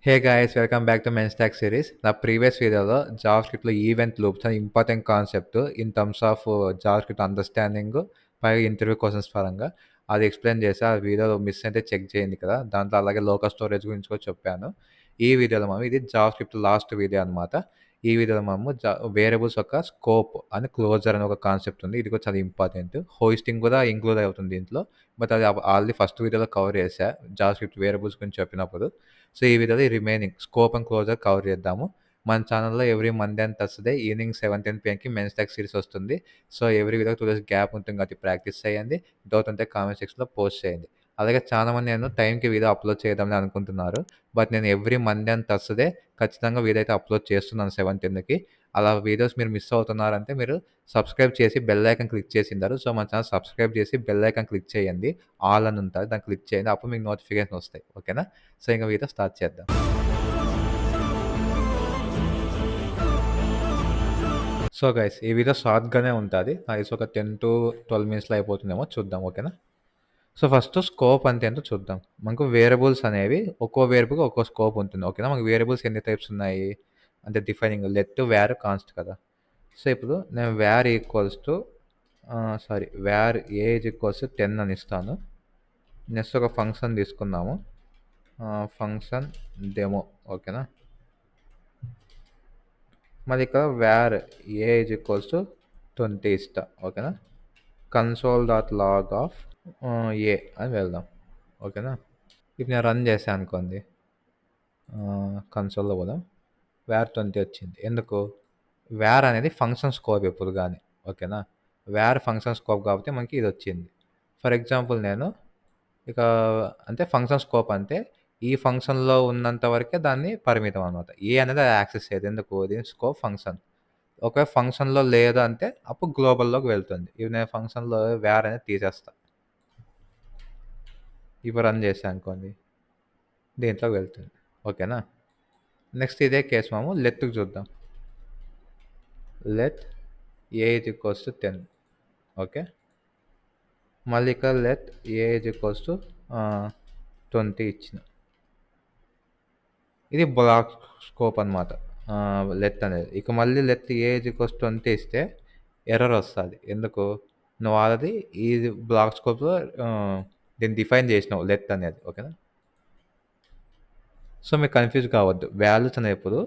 Hey guys welcome back to men stock series. నా previous వీడియోలో Java స్క్రిప్ట్లో event loops అని important concept in terms of Java script understanding పైగా interview questions పరంగా అది explain చేసి ఆ వీడియోలో మిస్ అయితే చెక్ చేయండి కదా. దాంట్లో అలాగే లోకల్ స్టోరేజ్ గురించి కూడా చెప్పాను. ఈ వీడియోలో మనం ఇది జావా స్క్రిప్ట్ లాస్ట్ వీడియో అనమాట. ఈ వీడియోలో మనము వేరియబుల్స్ యొక్క స్కోప్ అని క్లోజర్ అనే ఒక కాన్సెప్ట్ ఉంది. ఇది కూడా చాలా ఇంపార్టెంట్. హోస్టింగ్ కూడా ఇంక్లూడ్ అవుతుంది దీంట్లో. బట్ అది ఆల్రెడీ ఫస్ట్ వీడియోలో కవర్ చేశా జావా స్క్రిప్ట్ వేరియబుల్స్ గురించి చెప్పినప్పుడు. సో ఈ వీడియోలో ఈ remaining scope and closure cover చేద్దాము. మన ఛానల్లో every Monday and Thursday evening 7:10 పిఎంకి మెన్స్ టెక్ సిరీస్ వస్తుంది. So every video 2 days gap ఉంటుంది కాబట్టి ప్రాక్టీస్ చేయండి. డౌట్ ఉంటే కామెంట్ సెక్షన్లో పోస్ట్ చేయండి. అలాగే చాలామంది నేను టైంకి వీడియో అప్లోడ్ చేద్దామని అనుకుంటున్నారు. బట్ నేను ఎవ్రీ మండే అండ్ థర్స్డే ఖచ్చితంగా వీడియో అయితే అప్లోడ్ చేస్తున్నాను 7:10కి. అలా వీడియోస్ మీరు మిస్ అవుతున్నారంటే మీరు సబ్స్క్రైబ్ చేసి బెల్ ఐకాన్ క్లిక్ చేసింటారు. సో మన ఛానల్ సబ్స్క్రైబ్ చేసి బెల్ ఐకాన్ క్లిక్ చేయండి. ఆల్ అని ఉంటుంది దాన్ని క్లిక్ చేయండి. అప్పుడు మీకు నోటిఫికేషన్ వస్తాయి. ఓకేనా? సో ఇంక వీడియో స్టార్ట్ చేద్దాం. సో గైస్ ఈ వీడియో షార్ట్గానే ఉంటుంది. అది ఒక 10 to 12 మినిట్స్లో అయిపోతుందేమో చూద్దాం. ఓకేనా? సో ఫస్ట్ స్కోప్ అంటే ఏంటో చూద్దాం. మనకు వేరియబుల్స్ అనేవి ఒక్కో వేరియబుల్కి ఒక్కో స్కోప్ ఉంటుంది. ఓకేనా? మనకు వేరియబుల్స్ ఎన్ని టైప్స్ ఉన్నాయి అంటే డిఫైనింగ్ లెట్ వేర్ కాన్స్ట్ కదా. సో ఇప్పుడు నేను var equals to var age equals 10 అని ఇస్తాను. నెక్స్ట్ ఒక ఫంక్షన్ తీసుకుందాము. Function demo. ఓకేనా? మరి ఇక్కడ వేర్ ఏజ్ ఈక్వల్స్ టు 20 ఇస్తా. ఓకేనా? కన్సోల్ డాట్ లాగ్ ఆఫ్ ఏ అని వెళ్దాం. ఓకేనా? ఇప్పుడు నేను రన్ చేశాను అనుకోండి. కన్సోల్లో పోదాం. వేర్ 20 వచ్చింది. ఎందుకు? వేర్ అనేది ఫంక్షన్ స్కోప్ ఎప్పుడు కానీ. ఓకేనా? వేర్ ఫంక్షన్ స్కోప్ కాబట్టి మనకి ఇది వచ్చింది. ఫర్ ఎగ్జాంపుల్ నేను ఇక అంటే ఫంక్షన్ స్కోప్ అంటే ఈ ఫంక్షన్లో ఉన్నంత వరకే దాన్ని పరిమితం అనమాట. ఏ అనేది అది యాక్సెస్ చేయదు. ఎందుకు? దీని స్కోప్ ఫంక్షన్. ఒకవేళ ఫంక్షన్లో లేదు అంటే అప్పుడు గ్లోబల్లోకి వెళ్తుంది. ఇవి నేను ఫంక్షన్లో వేర్ అనేది తీసేస్తా. ఇవి రన్ చేసాను అనుకోండి, దీంట్లోకి వెళ్తుంది. ఓకేనా? నెక్స్ట్ ఇదే కేసు మేము లెత్కి చూద్దాం. Let age equals to 10. Okay, మళ్ళీ ఇక్కడ లెట్ ఏజ్ ఈక్వల్స్ టు 20 ఇచ్చిన. ఇది బ్లాక్ స్కోప్ అనమాట. లెట్ అనేది ఇక మళ్ళీ లెట్ ఏజ్ ఈక్వల్స్ 20 ఇస్తే ఎర్రర్ వస్తుంది. ఎందుకు? నువ్వు ఆల్రెడీ ఈ బ్లాక్ స్కోప్లో దీన్ని డిఫైన్ చేసినావు లెట్ అనేది. ఓకేనా? సో మీకు కన్ఫ్యూజ్ కావద్దు. వాల్యూస్ అనేప్పుడు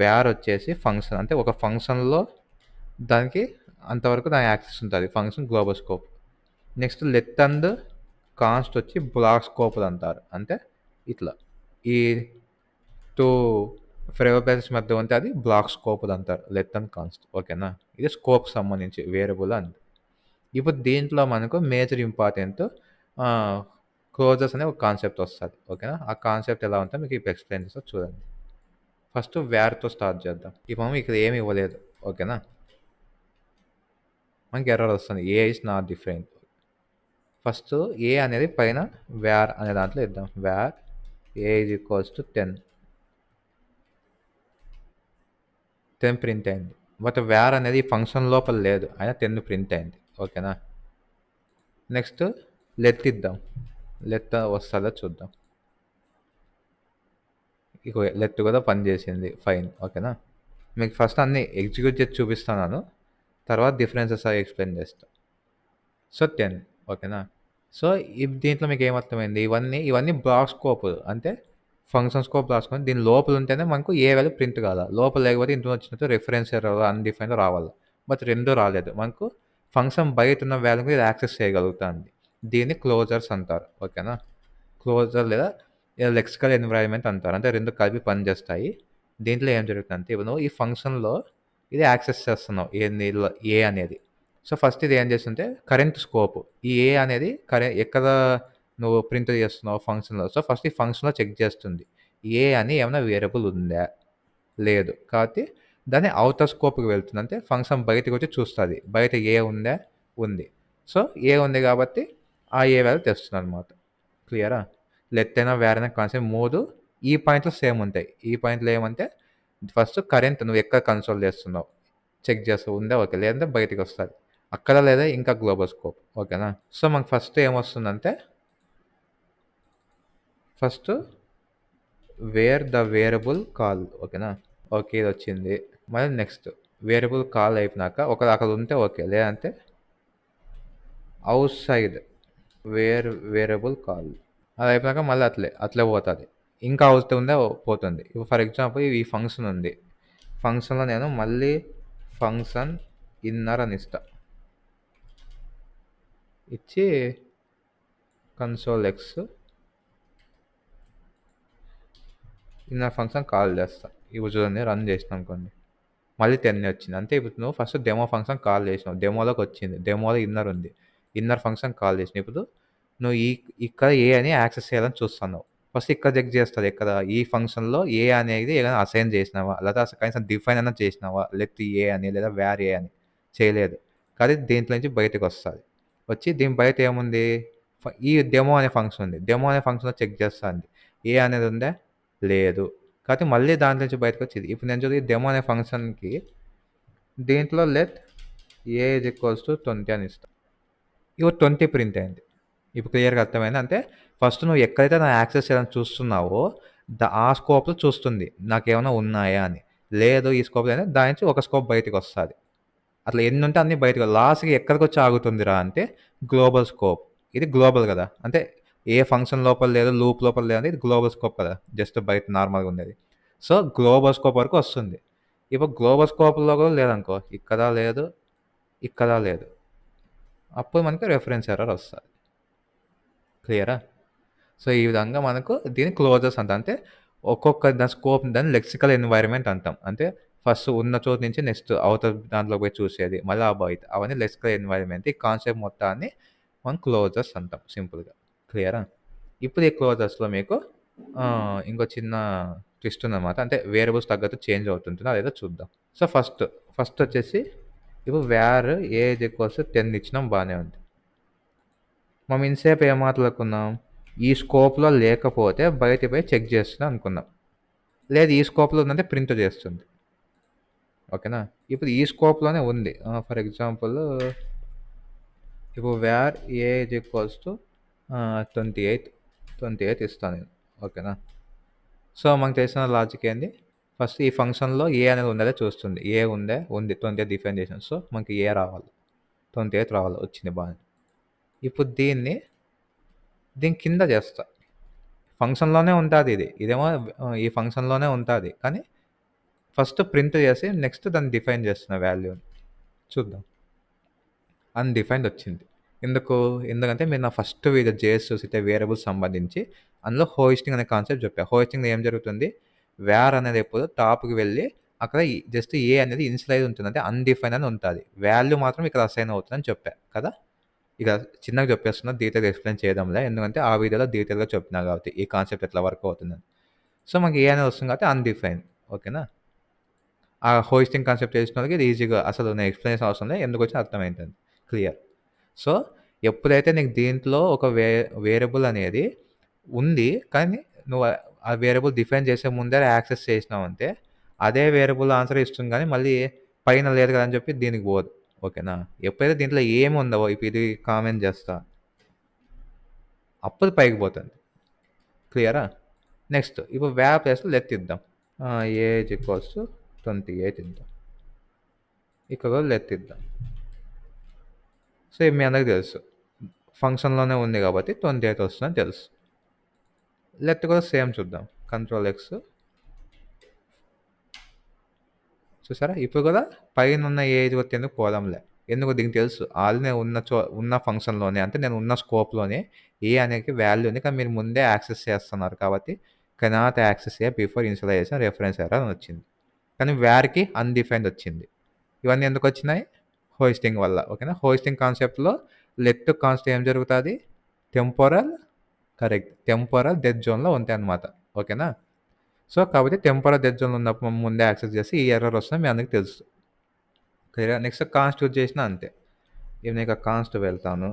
వేర్ వచ్చేసి ఫంక్షన్ అంటే ఒక ఫంక్షన్లో దానికి అంతవరకు దాని యాక్సెస్ ఉంటుంది. Function global scope. Next let and const వచ్చి బ్లాక్ స్కోప్ అంటారు. అంటే ఇట్లా ఈ టూ వేరియబుల్స్ మధ్య ఉంటే అది బ్లాక్ స్కోప్ అంటారు. Let and const. ఓకేనా? ఇది స్కోప్ సంబంధించి వేరియబుల్ అండ్ ఇప్పుడు దీంట్లో మనకు మేజర్ ఇంపార్టెంట్ క్లోజర్స్ అనే ఒక కాన్సెప్ట్ వస్తుంది. ఓకేనా? ఆ కాన్సెప్ట్ ఎలా ఉంటుందో మీకు ఇప్పుడు ఎక్స్ప్లెయిన్ చేస్తా చూడండి. ఫస్ట్ వేర్తో స్టార్ట్ చేద్దాం. ఇప్పుడు మనం ఇక్కడ ఏమి ఇవ్వలేదు. ఓకేనా? మనకి ఎర్రర్ వస్తుంది. A is not different. First a అనేది పైన వేర్ అనే దాంట్లో ఇద్దాం. Var a is equals to 10. 10 print అయింది. బట్ వేర్ అనేది ఫంక్షన్ లోపల లేదు, అయినా 10 ప్రింట్ అయింది. ఓకేనా? నెక్స్ట్ లెట్ ఇద్దాం. లెట్ వస్తుందో చూద్దాం. ఇక లెట్ కూడా పనిచేసింది. ఫైన్. ఓకేనా? మీకు ఫస్ట్ అన్నీ ఎగ్జిక్యూట్ చేసి చూపిస్తున్నాను, తర్వాత డిఫరెన్సెస్ అవి ఎక్స్ప్లెయిన్ చేస్తాను. సో 10. ఓకేనా? సో దీంట్లో మీకు ఏమర్థమైంది? ఇవన్నీ బ్లాక్ స్కోప్ అంటే ఫంక్షన్ స్కోప్ రాసుకొని దీని లోపల ఉంటేనే మనకు ఏ వాల్యూ ప్రింట్ కాదా. లోపల లేకపోతే ఇంట్లో వచ్చినట్టు రిఫరెన్స్ ఎర్రర్ అన్డిఫైన్డ్ రావాలి. బట్ రెండూ రాలేదు. మనకు ఫంక్షన్ బయట ఉన్న వాల్యూని ఇది యాక్సెస్ చేయగలుగుతుంది. దీన్ని క్లోజర్స్ అంటారు. ఓకేనా? క్లోజర్ లేదా లెక్సికల్ ఎన్విరాన్మెంట్ అంటారు. అంటే రెండు కలిపి పనిచేస్తాయి. దీంట్లో ఏం జరుగుతుందంటే ఇప్పుడు నువ్వు ఈ ఫంక్షన్లో ఇది యాక్సెస్ చేస్తున్నావు ఏ అనేది. సో ఫస్ట్ ఇది ఏం చేస్తుంటే కరెంట్ స్కోప్ ఈ ఏ అనేది ఎక్కడ నువ్వు ప్రింట్ చేస్తున్నావు ఫంక్షన్లో. సో ఫస్ట్ ఈ ఫంక్షన్లో చెక్ చేస్తుంది ఏ అని ఏమైనా వేరియబుల్ ఉందా, లేదు. కాబట్టి దాన్ని అవుటర్ స్కోప్కి వెళ్తుంది. అంటే ఫంక్షన్ బయటకు వచ్చి చూస్తుంది బయట ఏ ఉందా, ఉంది. సో ఏ ఉంది కాబట్టి ఆ ఏ వాల్యూ తెస్తుంది అనమాట. క్లియరా? లెట్ అయినా వేరైనా కాన్సెప్ట్ మూడు ఈ పాయింట్లో సేమ్ ఉంటాయి. ఈ పాయింట్లో ఏమంటే ఫస్ట్ కరెంట్ నువ్వు ఎక్కడ కన్సోల్ చేస్తున్నావు చెక్ చేస్తావు, ఉందా, ఓకే. లేదంటే బయటికి వస్తుంది అక్కడ, లేదా ఇంకా గ్లోబల్ స్కోప్. ఓకేనా? సో మనకు ఫస్ట్ ఏమొస్తుందంటే first where the variable call ఓకేనా. ఓకే ఇది వచ్చింది. మళ్ళీ నెక్స్ట్ వేరియబుల్ కాల్ అయిపోయినాక ఒక అక్కడ ఉంటే ఓకే, లేదంటే అవుట్ సైడ్ వేరియబుల్ కాల్ అది అయిపోయాక మళ్ళీ అట్లే పోతుంది. ఇంకా అవుతుందే పోతుంది. ఇప్పుడు ఫర్ ఎగ్జాంపుల్ ఈ ఫంక్షన్ ఉంది. ఫంక్షన్లో నేను మళ్ళీ ఫంక్షన్ ఇన్నర్ అని ఇచ్చి console X inner function call చేస్తా. ఇప్పుడు చూడండి రన్ చేసినాం అనుకోండి, మళ్ళీ 10 వచ్చింది. అంటే ఇప్పుడు నువ్వు ఫస్ట్ డెమో ఫంక్షన్ కాల్ చేసినావు, డెమోలోకి వచ్చింది, డెమోలో ఇన్నర్ ఉంది, ఇన్నర్ ఫంక్షన్ కాల్ చేసినావు. ఇప్పుడు నువ్వు ఇక్కడ ఏ అని యాక్సెస్ చేయాలని చూస్తున్నావు. ఫస్ట్ ఇక్కడ చెక్ చేస్తుంది, ఇక్కడ ఈ ఫంక్షన్లో ఏ అనేది ఏదైనా అసైన్ చేసినావా, లేదా కనీసం డిఫైన్ అయినా చేసినావా, లెట్ ఏ అని లేదా వేర్ ఏ అని చేయలేదు. కానీ దీంట్లో నుంచి బయటకు వస్తుంది. వచ్చి దీని బయట ఏముంది, ఈ డెమో అనే ఫంక్షన్ ఉంది. డెమో అనే ఫంక్షన్లో చెక్ చేస్తుంది, ఏ అనేది ఉందా లేదు. కాబట్టి మళ్ళీ దాంట్లో నుంచి బయటకు వచ్చింది. ఇప్పుడు నేను చూసి డెమో అనే ఫంక్షన్కి దీంట్లో let A is equals to 20 అని ఇస్తాను. ఇప్పుడు 20 ప్రింట్ అయింది. ఇప్పుడు క్లియర్గా అర్థమైంది. అంటే ఫస్ట్ నువ్వు ఎక్కడైతే నా యాక్సెస్ చేయాలని చూస్తున్నావో ఆ స్కోప్లో చూస్తుంది నాకేమైనా ఉన్నాయా అని. లేదు ఈ స్కోప్ అయితే దాని నుంచి ఒక స్కోప్ బయటకు వస్తుంది. అట్లా ఎన్ని ఉంటే అన్ని బయటకు లాస్ట్కి ఎక్కడికి వచ్చి ఆగుతుందిరా అంటే గ్లోబల్ స్కోప్. ఇది గ్లోబల్ కదా, అంటే ఏ ఫంక్షన్ లోపల లేదు, లూప్ లోపల లేదు, అంటే ఇది గ్లోబల్ స్కోప్ కదా, జస్ట్ బయట నార్మల్గా ఉండేది. సో గ్లోబల్ స్కోప్ వరకు వస్తుంది. ఇప్పుడు గ్లోబల్ స్కోప్లో కూడా లేదనుకో, ఇక్కడ లేదు, ఇక్కడ లేదు, అప్పుడు మనకి రెఫరెన్స్ ఎర్రర్ వస్తుంది. క్లియరా. సో ఈ విధంగా మనకు దీన్ని క్లోజర్స్ అంటాం. అంటే ఒక్కొక్క దాని స్కోప్ దాన్ని లెక్సికల్ ఎన్వైరన్మెంట్ అంటాం. అంటే ఫస్ట్ ఉన్న చోటు నుంచి నెక్స్ట్ అవతల దాంట్లో పోయి చూసేది, మళ్ళీ ఆ బయట, అవన్నీ లెక్సికల్ ఎన్వైరన్మెంట్. ఈ కాన్సెప్ట్ మొత్తాన్ని మనం క్లోజర్స్ అంటాం సింపుల్గా. క్లియరా. ఇప్పుడు ఈ క్లోజర్స్లో మీకు ఇంకో చిన్న ట్విస్ట్ ఉందన్నమాట. అంటే వేరియబుల్స్ తగ్గట్టు చేంజ్ అవుతుంటుంది, అదేదో చూద్దాం. సో ఫస్ట్ వచ్చేసి ఇప్పుడు వేర్ ఏజ్ ఈక్వల్స్ 10 ఇచ్చినాం, బాగానే ఉంది. మనం ఇంతసేపు ఏం మాట్లాడుకున్నాం, ఈ స్కోప్లో లేకపోతే బయట పోయి చెక్ చేస్తుంది అనుకున్నాం. లేదు ఈ స్కోప్లో ఉందంటే ప్రింట్ చేస్తుంది. ఓకేనా. ఇప్పుడు ఈ స్కోప్లోనే ఉంది. ఫర్ ఎగ్జాంపుల్ ఇప్పుడు వేర్ ఏజ్ ఈక్వల్స్ టు 28 ఇస్తాను నేను. ఓకేనా. సో మనకు తెలిసిన లాజిక్ ఏంది, ఫస్ట్ ఈ ఫంక్షన్లో ఏ అనేది ఉండేదే చూస్తుంది. ఏ ఉంది 28 డిఫైన్ చేసాను. సో మనకి ఏ రావాలి, 28 రావాలి, వచ్చింది బాగా. ఇప్పుడు దీని కింద చేస్తా. ఫంక్షన్లోనే ఉంటుంది ఇదేమో ఈ ఫంక్షన్లోనే ఉంటుంది, కానీ ఫస్ట్ ప్రింట్ చేసి నెక్స్ట్ దాన్ని డిఫైన్ చేస్తున్న వాల్యూని చూద్దాం. అన్డిఫైన్డ్ వచ్చింది. ఎందుకంటే మీరు నా ఫస్ట్ వీడియో జేఎస్ చూసితే వేరియబుల్స్ సంబంధించి అందులో హోస్టింగ్ అనే కాన్సెప్ట్ చెప్పా. హోస్టింగ్లో ఏం జరుగుతుంది, వేర్ అనేది ఎప్పుడు టాప్కి వెళ్ళి అక్కడ జస్ట్ ఏ అనేది ఇన్సిలైజ్ ఉంటుంది, అంటే అన్డిఫైన్ అని ఉంటుంది, వాల్యూ మాత్రం ఇక్కడ అసైన్ అవుతుందని చెప్పా కదా. ఇక చిన్నగా చెప్పేస్తున్నా, డీటెయిల్గా ఎక్స్ప్లెయిన్ చేయడంలే, ఎందుకంటే ఆ వీడియోలో డీటెయిల్గా చెప్పినా కాబట్టి ఈ కాన్సెప్ట్ ఎట్లా వర్క్ అవుతుందని. సో మనకి ఏ అనేది వస్తుంది కాబట్టి అన్డిఫైన్. ఓకేనా. ఆ హోస్టింగ్ కాన్సెప్ట్ తెలిసిన వాళ్ళకి ఇది ఈజీగా, అసలు నేను ఎక్స్ప్లెయిన్ అవసరం లేదు, ఎందుకు వచ్చి అర్థమవుతుంది. క్లియర్. సో ఎప్పుడైతే నీకు దీంట్లో ఒక వేరియబుల్ అనేది ఉంది, కానీ నువ్వు ఆ వేరియబుల్ డిఫైన్ చేసే ముందే యాక్సెస్ చేసినావంటే అదే వేరియబుల్ ఆన్సర్ ఇస్తుంది, కానీ మళ్ళీ పైన లేదు కదా అని చెప్పి దీనికి పోదు. ఓకేనా. ఎప్పుడైతే దీంట్లో ఏమి ఉండవో, ఇప్పుడు ఇది కామెంట్ చేస్తా, అప్పుడు పైకి పోతుంది. క్లియరా. నెక్స్ట్ ఇప్పుడు వ్యాప్ ప్లేస్లో లెట్ ఇద్దాం, ఏజ్ ఈక్వల్స్ 28 ఇద్దాం, ఇక్కడ కూడా లెట్ ఇద్దాం. సో మీ అందరికి తెలుసు ఫంక్షన్లోనే ఉంది కాబట్టి 28 వస్తుందని తెలుసు. లెట్ కూడా సేమ్ చూద్దాం, కంట్రోల్ ఎక్స్. చూసారా, ఇప్పుడు కూడా పైన ఉన్న ఏజ్ ఎందుకు పోదాంలే, ఎందుకు దీనికి తెలుసు ఆల్రెడీ నేను ఉన్న ఫంక్షన్లోనే, అంటే నేను ఉన్న స్కోప్లోనే ఏ అనేది వాల్యూ ఉంది, కానీ మీరు ముందే యాక్సెస్ చేస్తున్నారు కాబట్టి కెనాట్ యాక్సెస్ ఏ బిఫోర్ ఇనిషియలైజేషన్ రెఫరెన్స్ ఎర్రర్ అని వచ్చింది. కానీ వేర్కి అన్డిఫైన్డ్ వచ్చింది. ఇవన్నీ ఎందుకు వచ్చినాయి, హోస్టింగ్ వల్ల. ఓకేనా. హోస్టింగ్ కాన్సెప్ట్లో లెట్ కాన్సెప్ట్ ఏం జరుగుతుంది, టెంపోరల్, కరెక్ట్, టెంపోరల్ డెత్ జోన్లో ఉంటాయి అన్నమాట. ఓకేనా. సో కాబట్టి టెంపోరల్ డెత్ జోన్లో ఉన్నప్పుడు ముందే యాక్సెస్ చేసి ఈ ఎర్రర్ వస్తుంది, మీ అందరికి తెలుసు. క్లియర్. నెక్స్ట్ కాన్స్ట్ యూజ్ చేసినా అంతే. ఇవి నేను కాన్స్ట్ వెళ్తాను,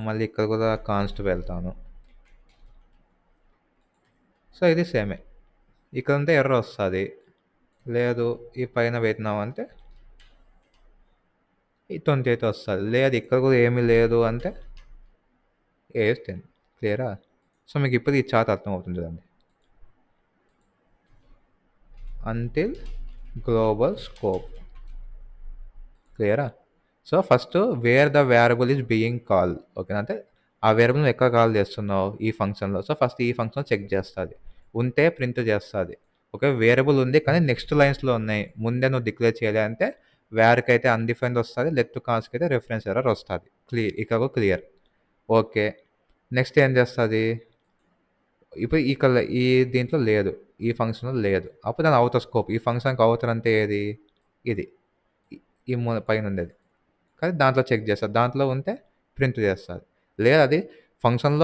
మళ్ళీ ఇక్కడ కూడా కాన్స్ట్ వెళ్తాను. సో ఇది సేమే, ఇక్కడ ఉంటే ఎర్రర్ వస్తుంది. లేదు ఈ పైన పెట్టినామంటే ఈ 28 వస్తుంది. లేదు ఇక్కడ కూడా ఏమీ లేదు అంటే ఏజ్ 10. క్లియరా. సో మీకు ఇప్పుడు ఈ చార్ట్ అర్థమవుతుంది చూడండి. Until global scope. క్లియరా? So first where the variable is being call. ఓకేనా? అంటే ఆ వేరియబుల్ని ఎక్కడ కాల్ చేస్తున్నావు ఈ ఫంక్షన్లో. సో ఫస్ట్ ఈ ఫంక్షన్ చెక్ చేస్తుంది, ఉంటే ప్రింట్ చేస్తుంది. ఓకే, వేరియబుల్ ఉంది కానీ నెక్స్ట్ లైన్స్లో ఉన్నాయి, ముందే నువ్వు డిక్లేర్ చేయాలి అంటే వేర్కి అయితే అన్డిఫైన్డ్ వస్తుంది, లెట్ కాన్స్కి అయితే రెఫరెన్స్ ఎర్రర్ వస్తుంది. ఇక్కడ క్లియర్. ఓకే, నెక్స్ట్ ఏం చేస్తుంది? ఇప్పుడు ఈ దీంట్లో లేదు, ఈ ఫంక్షన్లో లేదు, అప్పుడు దాని అవుటర్ స్కోప్. ఈ ఫంక్షన్కి అవుటర్ అంటే ఏది? ఇది, ఈ పైన ఉండేది. కానీ దాంట్లో చెక్ చేస్తుంది, దాంట్లో ఉంటే ప్రింట్ చేస్తుంది. లేదా అది ఫంక్షన్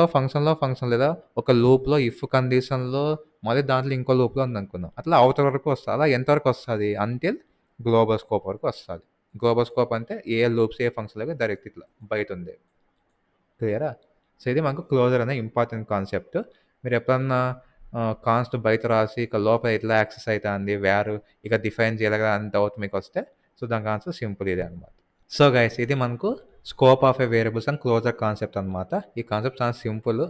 లేదా ఒక లూప్లో ఇఫ్ కండిషన్లో మళ్ళీ దాంట్లో ఇంకో లూప్లో ఉందనుకుందాం, అట్లా అవతల వరకు వస్తుంది. అలా ఎంతవరకు వస్తుంది? అంటిల్ గ్లోబల్ స్కోప్ వరకు వస్తుంది. గ్లోబల్ స్కోప్ అంటే ఏ లూప్స్ ఏ ఫంక్షన్ లేక డైరెక్ట్ ఇట్లా బయట ఉంది. క్లియరా? సో ఇది మనకు క్లోజర్ అనే ఇంపార్టెంట్ కాన్సెప్ట్. మీరు ఎప్పుడన్నా కాన్స్ట్ బయట రాసి ఇక లోపల ఎట్లా యాక్సెస్ అవుతుంది వేరు, ఇక డిఫైన్ చేయగలగా అని డౌట్ మీకు వస్తే, సో దానికి ఆన్సర్ సింపుల్ ఇదే అనమాట. సో గైస్ ఇది మనకు scope of a variables and closure concept అనమాట. ఈ కాన్సెప్ట్ చాలా సింపుల్.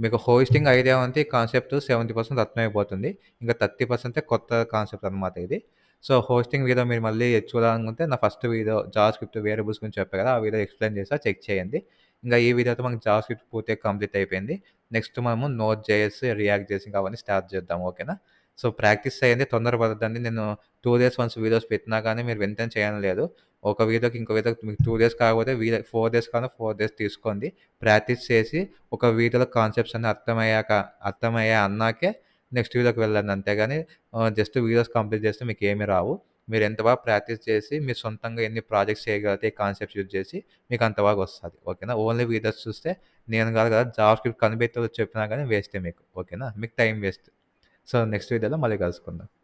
మీకు హోస్టింగ్ ఐడియా ఉంటే ఈ కాన్సెప్ట్ 70% అర్థమైపోతుంది. ఇంకా 30% కొత్త కాన్సెప్ట్ అనమాట ఇది. సో హోస్టింగ్ వీడియో మీరు మళ్ళీ చూడాలనుకుంటే నా first video Java script variables గురించి చెప్పాను కదా, ఆ వీడియో ఎక్స్ప్లెయిన్ చేస్తా, చెక్ చేయండి. ఇంకా ఈ వీడియోతో మనకు జావా స్క్రిప్ట్ పూర్తిగా కంప్లీట్ అయిపోయింది. నెక్స్ట్ మనము నోట్ జేఎస్, రియాక్ట్ జేఎస్ ఇంకా అవన్నీ స్టార్ట్ చేద్దాం. ఓకేనా? సో ప్రాక్టీస్ చేయండి, తొందరపడద్దండి. నేను 2 డేస్ వన్స్ వీడియోస్ పెట్టినా కానీ మీరు వెంటనే చేయని లేదు. ఒక వీడియోకి ఇంకో వీడియోకి మీకు 2 డేస్ కాకపోతే 4 డేస్ కావాలన్నా 4 డేస్ తీసుకోండి. ప్రాక్టీస్ చేసి ఒక వీడియోలో కాన్సెప్ట్స్ అన్నీ అర్థమయ్యాయి అన్నాకే నెక్స్ట్ వీడియోకి వెళ్ళండి. అంతేగాని జస్ట్ వీడియోస్ కంప్లీట్ చేస్తే మీకు ఏమీ రావు. మీరు ఎంత బాగా ప్రాక్టీస్ చేసి మీరు సొంతంగా ఎన్ని ప్రాజెక్ట్స్ చేయగలిగితే ఈ కాన్సెప్ట్స్ యూజ్ చేసి మీకు అంత బాగా వస్తుంది. ఓకేనా? ఓన్లీ వీడియోస్ చూస్తే నేను కాదు కదా జావా స్క్రిప్ట్ కనిపెట్టి చెప్పినా కానీ వేస్టే మీకు. ఓకేనా? మీకు టైం వేస్ట్. సో నెక్స్ట్ వీడియోలో మళ్ళీ కలుసుకుందాం.